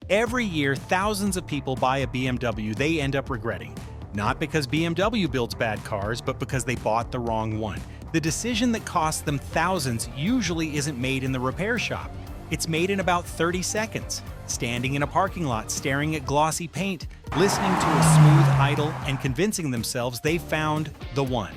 Every year, thousands of people buy a BMW they end up regretting. Not because BMW builds bad cars, but because they bought the wrong one. The decision that costs them thousands usually isn't made in the repair shop. It's made in about 30 seconds, standing in a parking lot staring at glossy paint, listening to a smooth idle, and convincing themselves they found the one.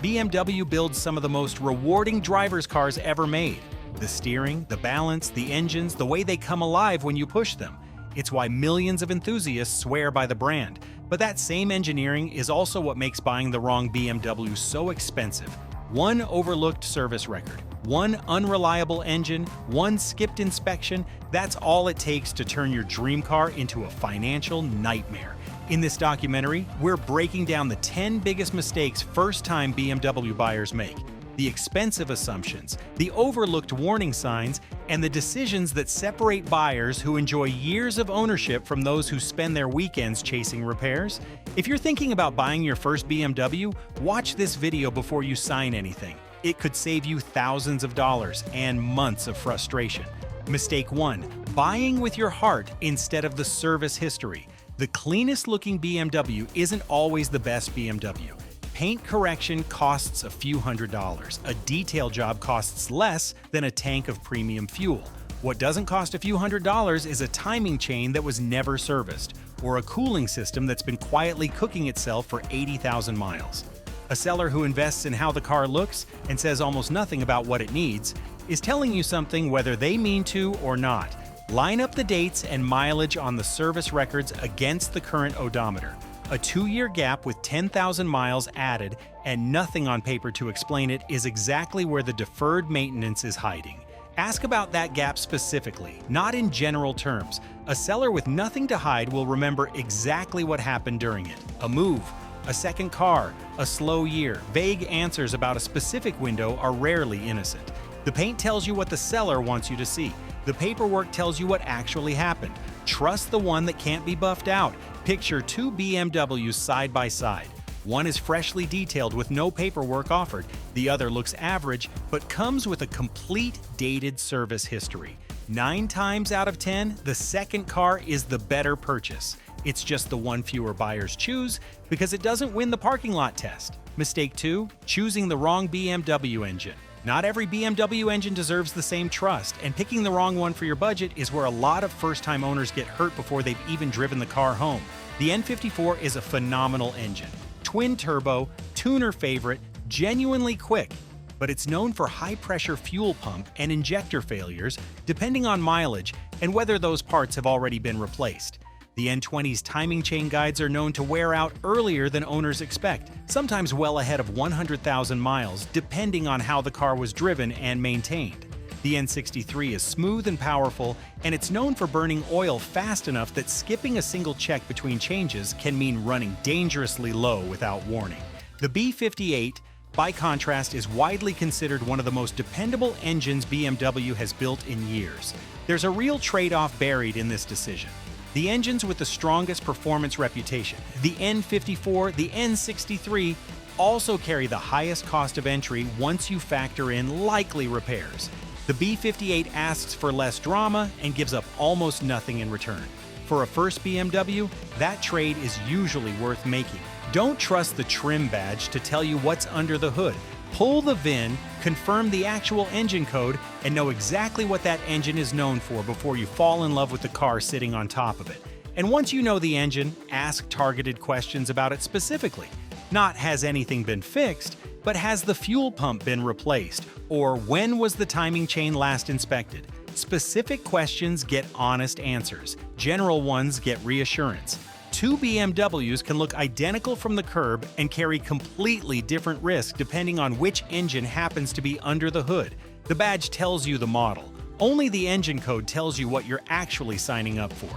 BMW builds some of the most rewarding driver's cars ever made. The steering, the balance, the engines, the way they come alive when you push them. It's why millions of enthusiasts swear by the brand. But that same engineering is also what makes buying the wrong BMW so expensive. One overlooked service record, one unreliable engine, one skipped inspection, that's all it takes to turn your dream car into a financial nightmare. In this documentary, we're breaking down the 10 biggest mistakes first-time BMW buyers make, the expensive assumptions, the overlooked warning signs, and the decisions that separate buyers who enjoy years of ownership from those who spend their weekends chasing repairs. If you're thinking about buying your first BMW, watch this video before you sign anything. It could save you thousands of dollars and months of frustration. Mistake 1. Buying with your heart instead of the service history. The cleanest looking BMW isn't always the best BMW. Paint correction costs a few $100s. A detail job costs less than a tank of premium fuel. What doesn't cost a few $100s is a timing chain that was never serviced, or a cooling system that's been quietly cooking itself for 80,000 miles. A seller who invests in how the car looks and says almost nothing about what it needs is telling you something whether they mean to or not. Line up the dates and mileage on the service records against the current odometer. A 2-year gap with 10,000 miles added and nothing on paper to explain it is exactly where the deferred maintenance is hiding. Ask about that gap specifically, not in general terms. A seller with nothing to hide will remember exactly what happened during it. A move, a second car, a slow year. Vague answers about a specific window are rarely innocent. The paint tells you what the seller wants you to see. The paperwork tells you what actually happened. Trust the one that can't be buffed out. Picture 2 BMWs side by side. One is freshly detailed with no paperwork offered. The other looks average, but comes with a complete dated service history. 9 times out of 10, the second car is the better purchase. It's just the one fewer buyers choose because it doesn't win the parking lot test. Mistake 2, choosing the wrong BMW engine. Not every BMW engine deserves the same trust, and picking the wrong one for your budget is where a lot of first-time owners get hurt before they've even driven the car home. The N54 is a phenomenal engine. Twin-turbo, tuner favorite, genuinely quick, but it's known for high-pressure fuel pump and injector failures depending on mileage and whether those parts have already been replaced. The N20's timing chain guides are known to wear out earlier than owners expect, sometimes well ahead of 100,000 miles, depending on how the car was driven and maintained. The N63 is smooth and powerful, and it's known for burning oil fast enough that skipping a single check between changes can mean running dangerously low without warning. The B58, by contrast, is widely considered one of the most dependable engines BMW has built in years. There's a real trade-off buried in this decision. The engines with the strongest performance reputation, the N54, the N63, also carry the highest cost of entry once you factor in likely repairs. The B58 asks for less drama and gives up almost nothing in return. For a first BMW, that trade is usually worth making. Don't trust the trim badge to tell you what's under the hood. Pull the VIN, confirm the actual engine code, and know exactly what that engine is known for before you fall in love with the car sitting on top of it. And once you know the engine, ask targeted questions about it specifically. Not has anything been fixed, but has the fuel pump been replaced? Or when was the timing chain last inspected? Specific questions get honest answers. General ones get reassurance. 2 BMWs can look identical from the curb and carry completely different risk depending on which engine happens to be under the hood. The badge tells you the model. Only the engine code tells you what you're actually signing up for.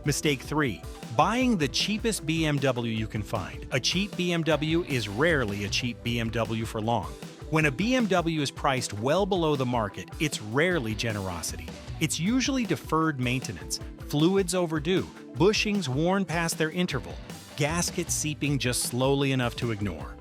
Mistake 3. Buying the cheapest BMW you can find. A cheap BMW is rarely a cheap BMW for long. When a BMW is priced well below the market, it's rarely generosity. It's usually deferred maintenance, fluids overdue, bushings worn past their interval, gaskets seeping just slowly enough to ignore.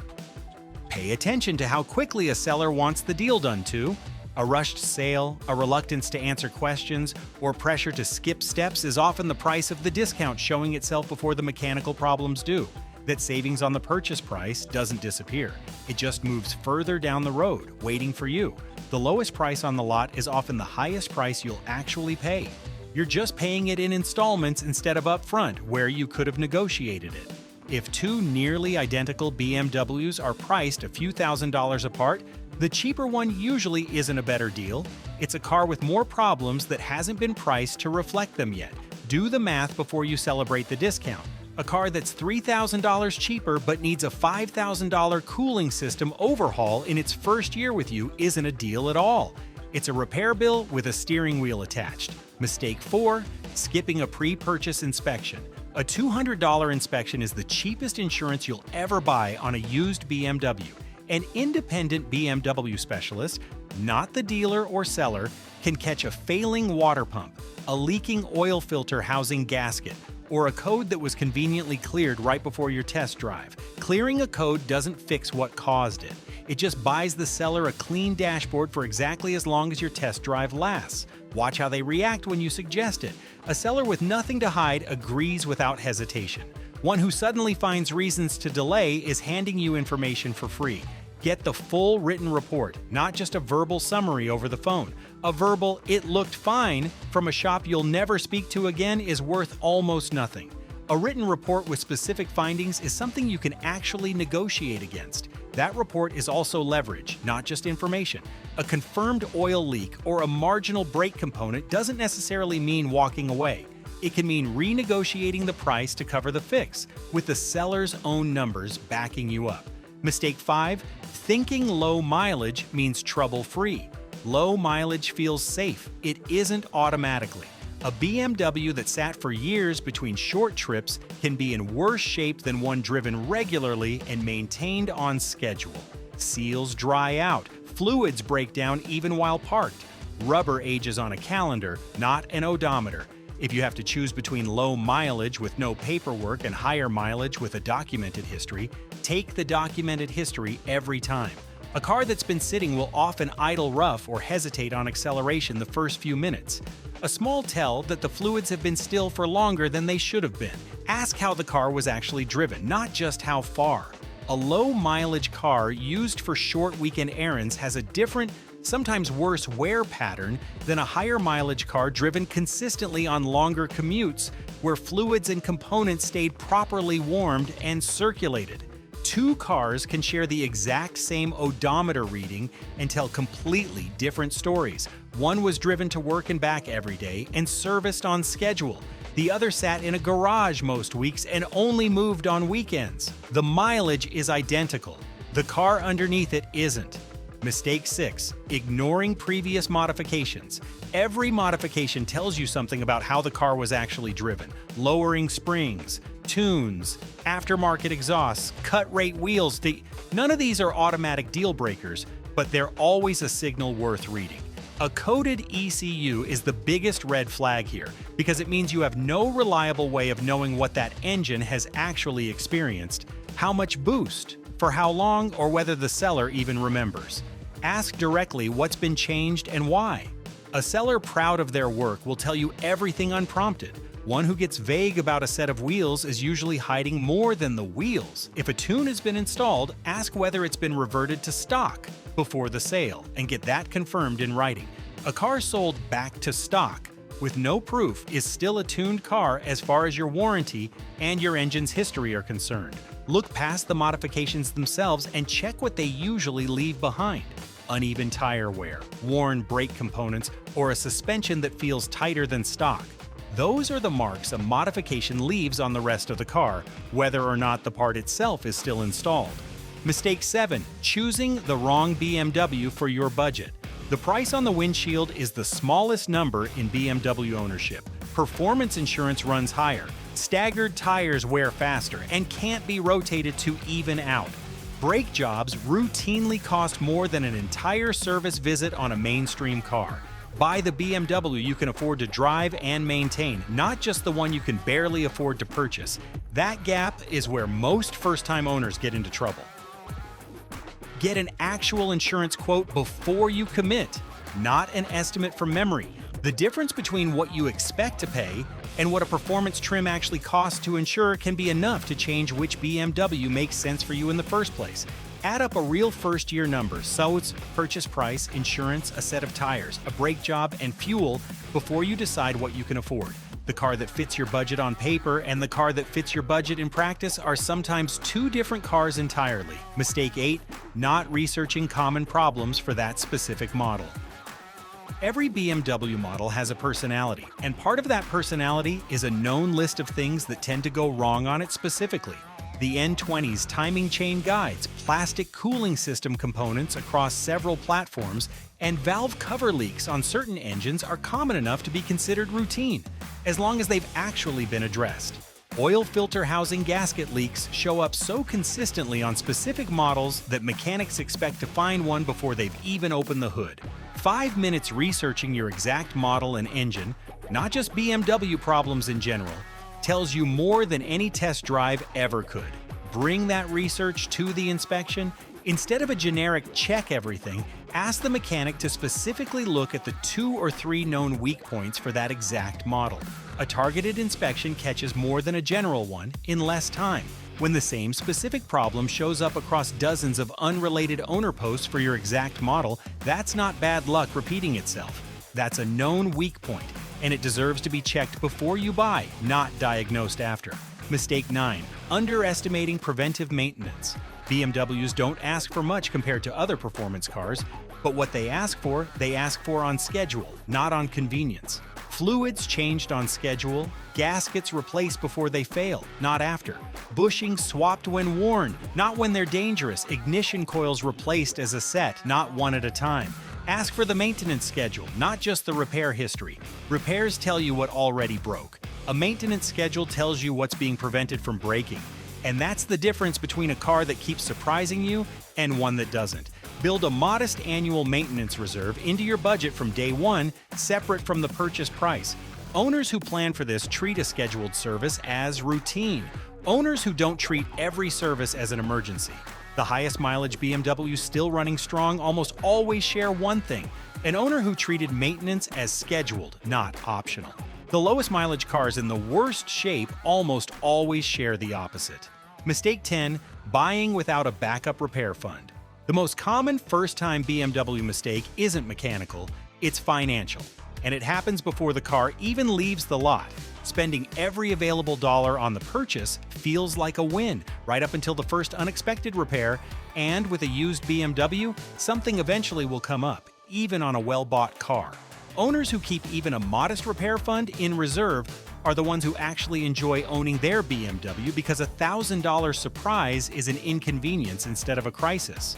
Pay attention to how quickly a seller wants the deal done too. A rushed sale, a reluctance to answer questions, or pressure to skip steps is often the price of the discount showing itself before the mechanical problems do. That savings on the purchase price doesn't disappear. It just moves further down the road, waiting for you. The lowest price on the lot is often the highest price you'll actually pay. You're just paying it in installments instead of upfront, where you could have negotiated it. If two nearly identical BMWs are priced a few $1,000s apart, the cheaper one usually isn't a better deal. It's a car with more problems that hasn't been priced to reflect them yet. Do the math before you celebrate the discount. A car that's $3,000 cheaper but needs a $5,000 cooling system overhaul in its first year with you isn't a deal at all. It's a repair bill with a steering wheel attached. Mistake 4, skipping a pre-purchase inspection. A $200 inspection is the cheapest insurance you'll ever buy on a used BMW. An independent BMW specialist, not the dealer or seller, can catch a failing water pump, a leaking oil filter housing gasket, or a code that was conveniently cleared right before your test drive. Clearing a code doesn't fix what caused it. It just buys the seller a clean dashboard for exactly as long as your test drive lasts. Watch how they react when you suggest it. A seller with nothing to hide agrees without hesitation. One who suddenly finds reasons to delay is handing you information for free. Get the full written report, not just a verbal summary over the phone. A verbal, "it looked fine," from a shop you'll never speak to again is worth almost nothing. A written report with specific findings is something you can actually negotiate against. That report is also leverage, not just information. A confirmed oil leak or a marginal brake component doesn't necessarily mean walking away. It can mean renegotiating the price to cover the fix, with the seller's own numbers backing you up. Mistake 5, thinking low mileage means trouble-free. Low mileage feels safe. It isn't automatically. A BMW that sat for years between short trips can be in worse shape than one driven regularly and maintained on schedule. Seals dry out, fluids break down even while parked. Rubber ages on a calendar, not an odometer. If you have to choose between low mileage with no paperwork and higher mileage with a documented history, take the documented history every time. A car that's been sitting will often idle rough or hesitate on acceleration the first few minutes. A small tell that the fluids have been still for longer than they should have been. Ask how the car was actually driven, not just how far. A low-mileage car used for short weekend errands has a different, sometimes worse wear pattern than a higher-mileage car driven consistently on longer commutes where fluids and components stayed properly warmed and circulated. Two cars can share the exact same odometer reading and tell completely different stories. One was driven to work and back every day and serviced on schedule. The other sat in a garage most weeks and only moved on weekends. The mileage is identical. The car underneath it isn't. Mistake 6, ignoring previous modifications. Every modification tells you something about how the car was actually driven. Lowering springs, tunes, aftermarket exhausts, cut rate wheels. None of these are automatic deal breakers, but they're always a signal worth reading. A coded ECU is the biggest red flag here because it means you have no reliable way of knowing what that engine has actually experienced, how much boost, for how long, or whether the seller even remembers. Ask directly what's been changed and why. A seller proud of their work will tell you everything unprompted. One who gets vague about a set of wheels is usually hiding more than the wheels. If a tune has been installed, ask whether it's been reverted to stock before the sale and get that confirmed in writing. A car sold back to stock with no proof is still a tuned car as far as your warranty and your engine's history are concerned. Look past the modifications themselves and check what they usually leave behind. Uneven tire wear, worn brake components, or a suspension that feels tighter than stock. Those are the marks a modification leaves on the rest of the car, whether or not the part itself is still installed. Mistake 7, choosing the wrong BMW for your budget. The price on the windshield is the smallest number in BMW ownership. Performance insurance runs higher. Staggered tires wear faster and can't be rotated to even out. Brake jobs routinely cost more than an entire service visit on a mainstream car. Buy the BMW you can afford to drive and maintain, not just the one you can barely afford to purchase. That gap is where most first-time owners get into trouble. Get an actual insurance quote before you commit. not an estimate from memory. The difference between what you expect to pay and what a performance trim actually costs to insure can be enough to change which BMW makes sense for you in the first place. Add up a real first-year number: SOATs, purchase price, insurance, a set of tires, a brake job, and fuel before you decide what you can afford. The car that fits your budget on paper and the car that fits your budget in practice are sometimes two different cars entirely. Mistake 8, not researching common problems for that specific model. Every BMW model has a personality, and part of that personality is a known list of things that tend to go wrong on it specifically. The N20's timing chain guides, plastic cooling system components across several platforms, and valve cover leaks on certain engines are common enough to be considered routine, as long as they've actually been addressed. Oil filter housing gasket leaks show up so consistently on specific models that mechanics expect to find one before they've even opened the hood. 5 minutes researching your exact model and engine, not just BMW problems in general, tells you more than any test drive ever could. Bring that research to the inspection. Instead of a generic check everything, ask the mechanic to specifically look at the 2 or 3 known weak points for that exact model. A targeted inspection catches more than a general one in less time. When the same specific problem shows up across dozens of unrelated owner posts for your exact model, that's not bad luck repeating itself. That's a known weak point, and it deserves to be checked before you buy, not diagnosed after. Mistake 9, underestimating preventive maintenance. BMWs don't ask for much compared to other performance cars, but what they ask for on schedule, not on convenience. Fluids changed on schedule, gaskets replaced before they fail, not after. Bushings swapped when worn, not when they're dangerous. Ignition coils replaced as a set, not one at a time. Ask for the maintenance schedule, not just the repair history. Repairs tell you what already broke. A maintenance schedule tells you what's being prevented from breaking. And that's the difference between a car that keeps surprising you and one that doesn't. Build a modest annual maintenance reserve into your budget from day one, separate from the purchase price. Owners who plan for this treat a scheduled service as routine. Owners who don't treat every service as an emergency. The highest mileage BMWs still running strong almost always share one thing: an owner who treated maintenance as scheduled, not optional. The lowest mileage cars in the worst shape almost always share the opposite. Mistake 10, buying without a backup repair fund. The most common first-time BMW mistake isn't mechanical, it's financial, and it happens before the car even leaves the lot. Spending every available dollar on the purchase feels like a win, right up until the first unexpected repair, and with a used BMW, something eventually will come up, even on a well-bought car. Owners who keep even a modest repair fund in reserve are the ones who actually enjoy owning their BMW, because a $1,000 surprise is an inconvenience instead of a crisis.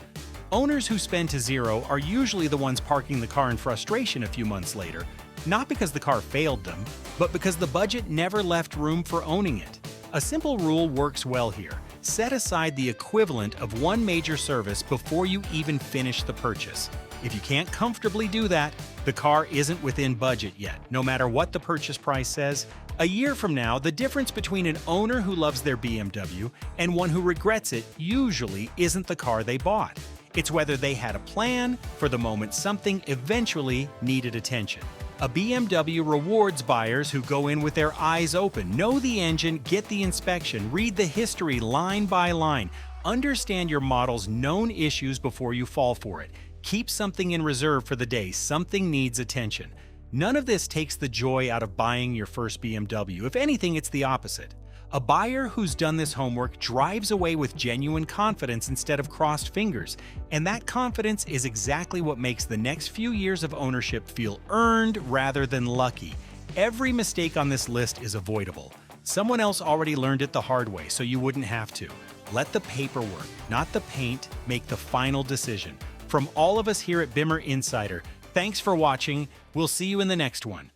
Owners who spend to zero are usually the ones parking the car in frustration a few months later, not because the car failed them, but because the budget never left room for owning it. A simple rule works well here. Set aside the equivalent of one major service before you even finish the purchase. If you can't comfortably do that, the car isn't within budget yet, no matter what the purchase price says. A year from now, the difference between an owner who loves their BMW and one who regrets it usually isn't the car they bought. It's whether they had a plan for the moment something eventually needed attention. A BMW rewards buyers who go in with their eyes open, know the engine, get the inspection, read the history line by line, understand your model's known issues before you fall for it. Keep something in reserve for the day something needs attention. None of this takes the joy out of buying your first BMW. If anything, it's the opposite. A buyer who's done this homework drives away with genuine confidence instead of crossed fingers, and that confidence is exactly what makes the next few years of ownership feel earned rather than lucky. Every mistake on this list is avoidable. Someone else already learned it the hard way, so you wouldn't have to. Let the paperwork, not the paint, make the final decision. From all of us here at Bimmer Insider, thanks for watching. We'll see you in the next one.